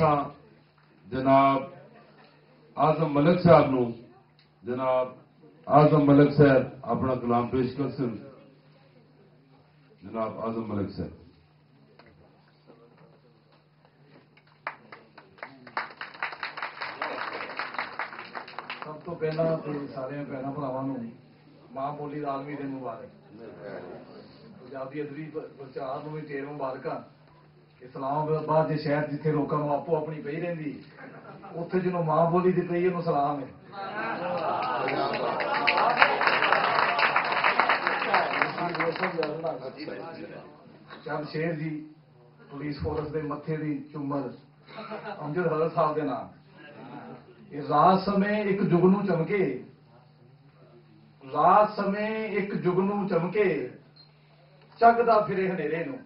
दसा जनाब आजम मलिक साहब नूं जनाब आजम मलिक साहब अपना कलाम पेश कर सन। जनाब आजम मलिक साहब। सब तो पहला सारे भैन भरावां नूं मां बोली आलमी दिन मुबारक। पंजाबी अदबी प्रचार नूं भी ढेर मुबारकां। इस्लामाबाद के शहर जिथे लोगों को आपो अपनी पई रहिंदी उत्थे जिन्हों मां बोली दी पई इहनूं सलाम है। चंद शेर जी पुलिस फोर्स के मत्थे की चुम्मर अमजद हजर साहब के नाम रात समय एक जुगनू चमके रात समय एक जुगनू चमके चगदा फिरे हनेरे नूं।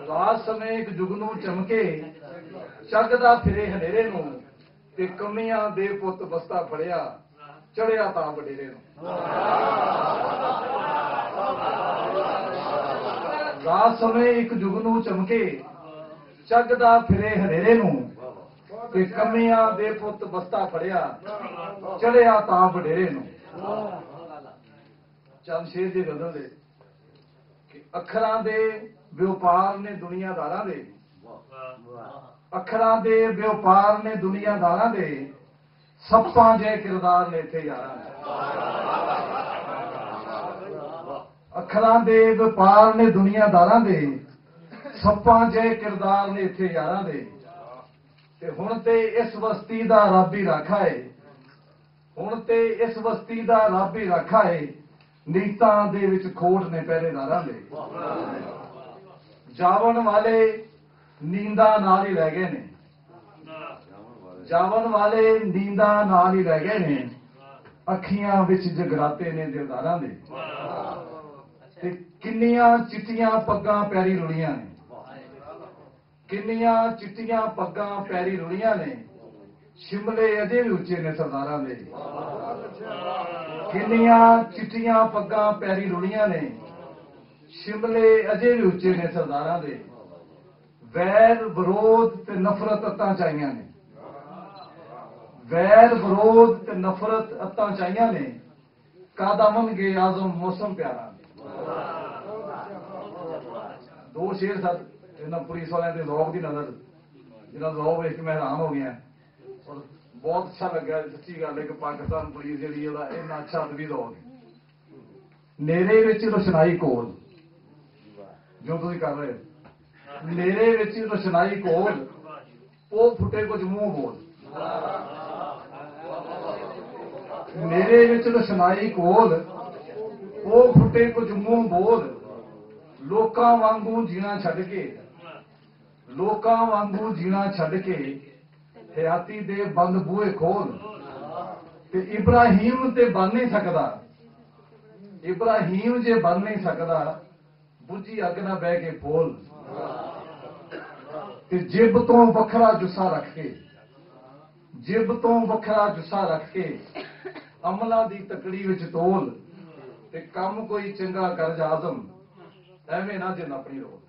रात समय एक जुगनू चमके चगदा फिरे हनेरे नूं ते कमियां दे पुत बस्ता फड़िया चढ़िया तां वडेरे नूं। रात समय एक जुगनू चमके चगदा फिरे हनेरे नूं ते कमियां दे पुत बस्ता फड़िया चढ़िया तां वडेरे नूं। चंद शेर जी गजल दे कि अखरां दे व्यापार ने दुनियादारां दे अखरां दे व्यापार ने दुनियादारां दे सप्पां जे किरदार ने इत्थे यारां दे। अखरां दे व्यापार ने दुनियादारां दे सप्पां जे किरदार ने इत्थे यारां दे ते हुण ते इस बस्ती दा रब ही राखा है। हुण ते इस बस्ती दा रब ही राखा है नीतां दे विच खोट ने पहरेदारां दे। जावन वाले नींदा नाल ही रह गए ने जावन वाले नींदा नाल ही रह गए ने अखियां विच जगराते ने दिलदारां दे ते किन्नियां चिट्टियां पग्गां पैरी रुलियां ने किन्नियां चिट्टियां पग्गां पैरी रुलियां ने शिमले अजे भी उच्चे ने सरदारां दे। किन्नियां चिट्टियां पग्गां पैरी रुलियां ने शिमले अजे भी उच्चे ने सरदारां दे। वैर विरोध ते नफरत अत्तां चाहियां ने वैर विरोध ते नफरत अत्तां चाहियां ने कद अमनगे आजम मौसम प्यारा। दो शेर सर इन्होंने पुलिस वाले के रौब की नजर जिन्होंने रौब वेख के मैं हैरान हो गया और बहुत अच्छा लगा। सच्ची गल है कि पाकिस्तान पुलिस जी इन्ना अच्छा अदबी दौर नेरे विच रोशनाई कोल जो तुम कर रहे हो नेरे विच रोशनाई कोल ओ फुटे कुछ मुंह बोल। नेरे विच रोशनाई कोल ओ फुटे कुछ मुंह बोल लोकां वांगू जीना छड्ड के लोकां वांगू जीना छड्ड के हयाती दे बंद बूहे खोल ते इब्राहिम ते बन नहीं सकदा इब्राहिम जे बन नहीं सकदा बुझी अग ना बह के फोल ते जिब तो वखरा जुस्सा रख के जिब तो वखरा जुस्सा रख के अमला दी तकड़ी विच तोल ते कम कोई चंगा कर जा आजम एवें ना जिन अपनी रोल।